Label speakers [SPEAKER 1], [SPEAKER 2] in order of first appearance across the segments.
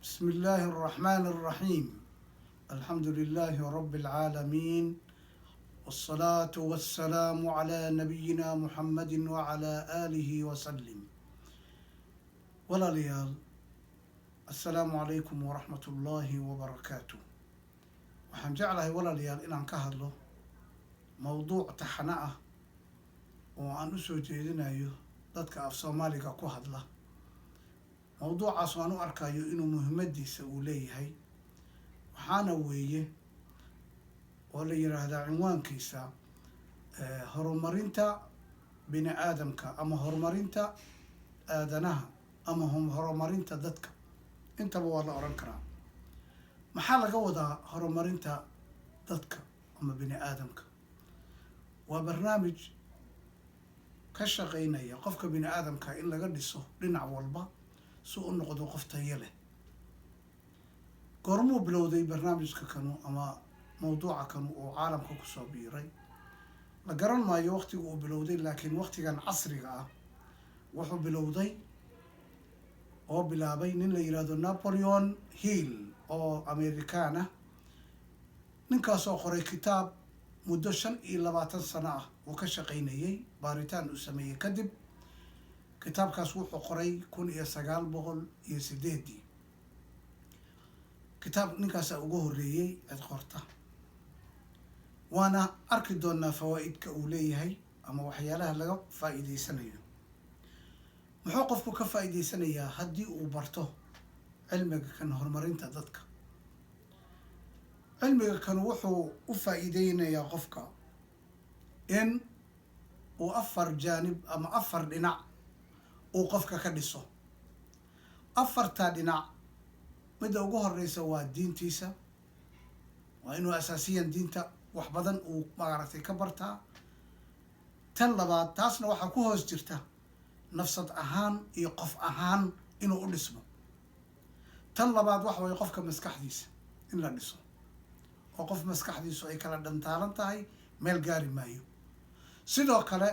[SPEAKER 1] بسم الله الرحمن الرحيم. الحمد لله رب العالمين، والصلاة والسلام على نبينا محمد وعلى آله وسلم. ولا ليال، السلام عليكم ورحمة الله وبركاته. waxaan jeclahay walaalayaal inaan ka hadlo mowduuc taxane ah oo aan u soo jeedinayo dadka af soomaaliga ku hadla. mowduucaas waan u arkayo inuu muhiimadiisa uu leeyahay, waxaana weeye oo la yiraahdaa cinwaankiisa horumarinta bini aadamka ama horumarinta aadanaha ama horumarinta dadka, intaba waa la oran karaa. maxaa laga wadaa horumarinta dadka ama bini aadamka? waa barnaamij ka shaqeynaya qofka bini aadamka in laga dhiso dhinac walba si u noqdo qof tayo leh. goormuu bilowday barnaamijka kanu ama mowduuca kanu oo caalamka kusoo biiray? la garan maayo waqtiga uu bilowday, laakiin waqtigan casriga ah wuxuu bilowday oo bilaabay nin la yiraahdo Napoleon Hill oo Amerikaan ah. ninkaasoo qoray kitaab muddo 25 sano ah oo ka shaqeynayay baaritaan uu sameeyey kadib. kitaabkaas wuxuu qoray 1908. kitaab ninkaasaa ugu horreeyey cid qorta. waana arki doonaa fawaa'idka uu leeyahay ama waxyaalaha laga faa'iidaysanayo. muxuu qofku ka faa'iidaysanayaa haddii uu barto cilmiga kan horumarinta dadka? cilmiga kan wuxuu u faa'iideynayaa qofka in uu 4 jaanib ama 4 dhinac uu qofka ka dhiso. 4taa dhinac, midda ugu horeysa waa diintiisa. waa inuu asaasiyan diinta wax badan uu maaragtay ka bartaa. tan labaad, taasna waxaa ku hoos jirta nafsad ahaan iyo qof ahaan inuu u dhismo. tan labaad waxa waye qofka maskaxdiisa in la dhiso, oo qof maskaxdiisu ay kala dhantaalan tahay meel gaari maayo. sidoo kale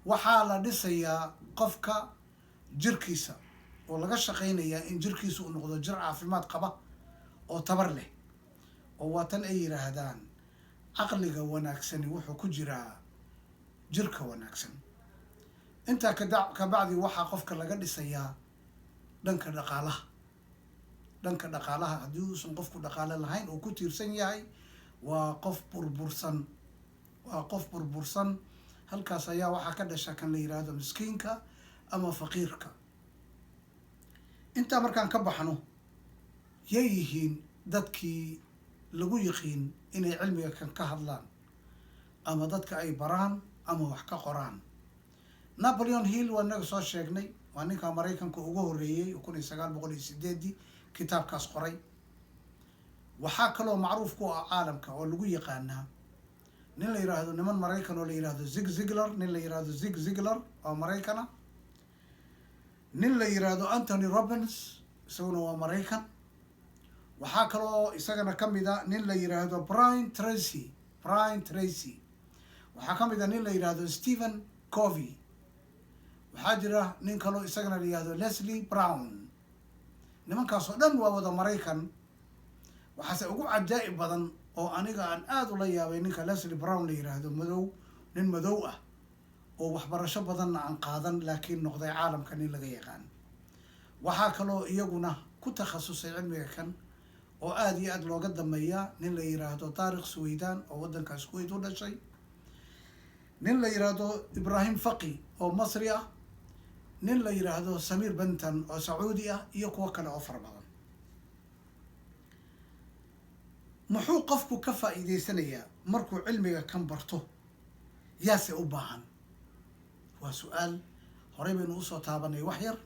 [SPEAKER 1] waxaa la dhisayaa qofka jirkiisa, oo laga shaqeynayaa in jirkiisa uu noqdo jir caafimaad qaba oo tabar leh. oo waa tan ay yiraahdaan caqliga wanaagsani wuxuu ku jiraa jirka wanaagsan. intaa kabacdi waxaa qofka laga dhisayaa dhanka dhaqaalaha. dhanka dhaqaalaha haddii uusan qofku dhaqaale lahayn oo ku tiirsan yahay, waa qof burbursan. waa qof burbursan. halkaas ayaa waxaa ka dhasha kan la yiraahdo miskiinka ama faqiirka. intaa markaan ka baxno, yay yihiin dadkii lagu yiqiin inay cilmiga kan ka hadlaan ama dadka ay baraan ama wax ka qoraan? Napoleon Hill waa naga soo sheegnay, waa ninka Maraykanka ugu horreeyey 1908 kitaabkaas qoray. waxaa kaloo macruuf ku ah caalamka oo lagu yaqaanaa nin la yiraahdo niman Maraykan oo la yiraahdo Zig Ziglar oo Maraykana. nin la yiraahdo Anthony Robbins, isaguna waa Maraykan. waxaa kaloo isagana ka mid ah nin la yiraahdo Brian Tracy. waxaa ka mid ah nin la yiraahdo Stephen Covey. waxaa jira nin kaloo isagana la yiraahdo Leslie Brown. nimankaas oo dhan waa wada Maraykan. waxaase ugu cajaa'ib badan oo aniga aan aad ula yaabay ninka Leslie Brown la yiraahdo, nin madow ah oo waxbarasho badanna aan qaadan, laakiin noqday caalamka nin laga yaqaan. waxaa kaloo iyaguna ku takhasusay cilmiga kan oo aad iyo aad looga dameeya nin la yiraahdo Tariq Suwaydan oo waddankaas Kuwait u dhashay. nin la yiraahdo Ibrahim Faqi oo Masri ah. nin la yiraahdo Samir Benton oo Sacuudi ah, iyo kuwo kale oo fara badan. muxuu qofku ka faa'iidaysanayaa markuu cilmiga kan barto? yaase u baahan? waa su-aal horey baynu usoo taabanay wax yar,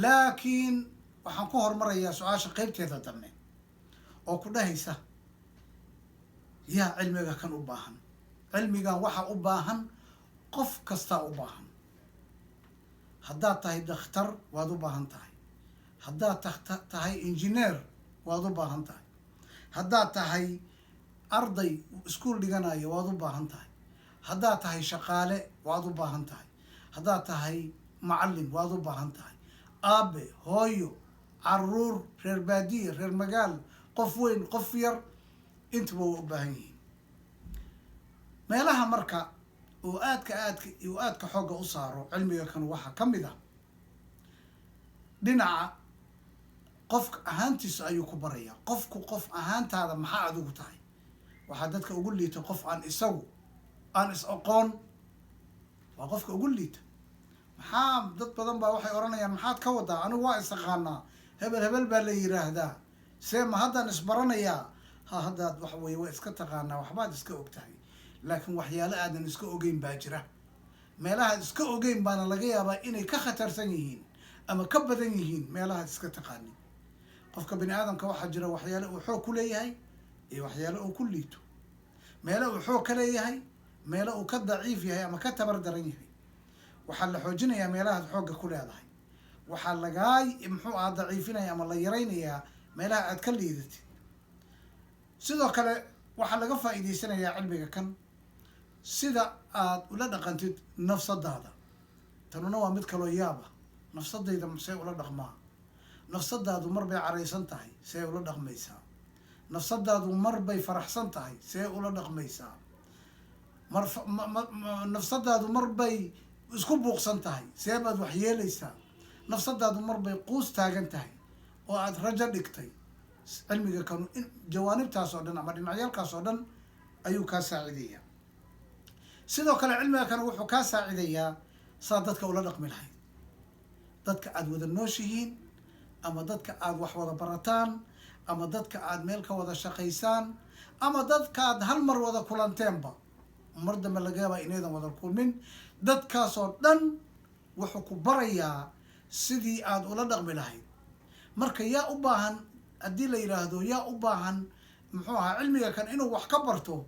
[SPEAKER 1] laakiin waxaan ku hormarayaa su-aasha qeybteeda dambe oo ku dhahaysa yaa cilmiga kan u baahan. cilmigan waxaa u baahan qof kastaa u baahan. haddaad tahay dhakhtar waad u baahan tahay. haddaad tahay injineer waad u baahan tahay. haddaad tahay arday iskuul dhiganayo waad u baahan tahay. haddaad tahay shaqaale waad u baahan tahay. haddaad tahay macallin waad u baahan tahay. aabe, hooyo, caruur, reer baadiye, reer magaal, qof weyn, qof yar, intuba way u baahan yihiin. meelaha marka uu aadka xoogga u saaro cilmiga kan waxaa ka mid ah dhinaca qofka ahaantiisa ayuu ku barayaa. qofku qof ahaantaada maxaa adigu tahay. waxaa dadka ugu liita qof aan is aqoon, waa qofka ugu liita. maxaa dad badan baa waxay odhanayaan maxaad ka wadaa, anigu waa is aqaanaa, hebel baa la yiraahdaa, see ma haddaan isbaranayaa. haddaad waxa weye waa iska taqaanaa, waxbaad iska og tahay, laakiin waxyaalo aadan iska ogeyn baa jira. meelahaad iska ogeyn baana laga yaabaa inay ka khatarsan yihiin ama ka badan yihiin meelahaad iska taqaanin. qofka bini aadamka waxaa jira waxyaalo uu xoog ku leeyahay iyo waxyaalo uu ku liito. meelo uu xoog ka leeyahay, meelo uu ka daciif yahay ama ka tabar daran yahay. waxaa la xoojinayaa meelahaad xoogga ku leedahay. waxaa lagaa daciifinaya ama la yaraynayaa meelaha aad ka liidatid. sidoo kale waxaa laga faa'iidaysanayaa cilmiga kan sida aad ula dhaqantid nafsadaada. tanuna waa mid kaloo yaaba. nafsadayda see ula dhaqmaa. nafsadaadu mar bay caraysan tahay, see ula dhaqmaysaa. nafsadaadu mar bay faraxsan tahay, see ula dhaqmaysaa. nafsadaadu mar bay isku buuqsan tahay, see baad wax yeelaysaa. nafsadaadu mar bay quus taagan tahay oo aad rajo dhigtay. cilmiga kanu jawaanibtaas oo dhan ama dhinacyaalkaas oo dhan ayuu kaa saacidayaa. sidoo kale cilmiga kanu wuxuu kaa saacidayaa saa dadka ula dhaqmi lahayd. dadka aad wada nooshihiin, ama dadka aad wax wada barataan, ama dadka aad meel ka wada shaqaysaan, ama dadka aad hal mar wada kulanteenba, mar dambe laga yaabaa inaydan wada kulmin. dadkaasoo dhan wuxuu ku barayaa sidii aad ula dhaqmi lahayd. marka yaa u baahan, haddii la yidhaahdo yaa u baahan cilmiga kan inuu wax ka barto,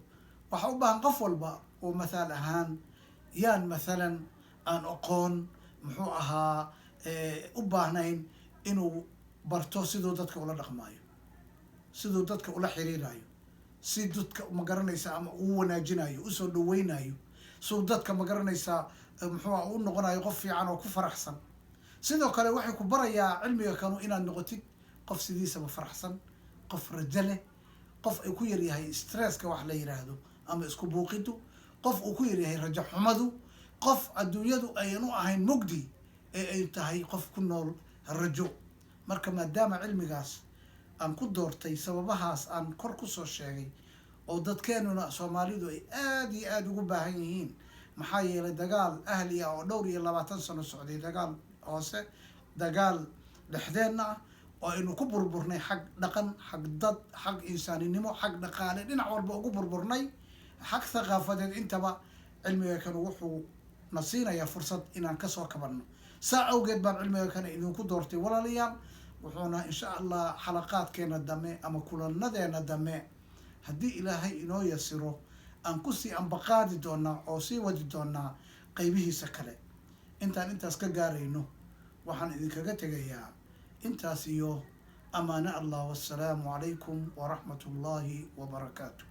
[SPEAKER 1] waxaa u baahan qof walba oo mathaal ahaan yaan mathalan aan aqoon u baahnayn inuu barto siduu dadka ula dhaqmaayo, siduu dadka ula xiriirayo, si dadka magaranaysa ama uu wanaajinayo, usoo dhaweynayo, siduu dadka magaranaysa u noqonayo qof fiican oo ku faraxsan. sidoo kale waxay ku barayaa cilmiga kanu inaad noqotid qof sidiisaba faraxsan, qof rajo leh, qof ay ku yaryahay stresska wax la yiraahdo ama isku buuqidu, qof uu ku yaryahay rajo xumadu, qof adduunyadu ayan u ahayn mugdi ee ay tahay qof ku nool rajo. marka maadaama cilmigaas aan ku doortay sababahaas aan kor kusoo sheegay, oo dadkeenuna soomaalidu ay aad iyo aad ugu baahan yihiin. maxaa yeelay dagaal ahli ah oo dhowr iyo 20 sano socday, dagaal hoose, dagaal dhexdeenna ah, oo aynu ku burburnay xag dhaqan, xag dad, xag insaaninimo, xag dhaqaale, dhinac walba ugu burburnay, xag thaqaafadeed intaba. cilmiga kan wuxuu na siinayaa fursad inaan kasoo kabanno. saa awgeed baan cilmiga kan idinku doortay walaalayaal. wuxuuna insha allah xalaqaadkeena dame ama kulanadeena dame, haddii ilaahay inoo yasiro, aan kusii ambaqaadi doonaa oo sii wadi doonaa qaybihiisa kale. intaas ka gaarayno waxaan idinkaga tegayaa intaas iyo amaano allah. wassalaamu calaykum waraxmat ullaahi wabarakaatu.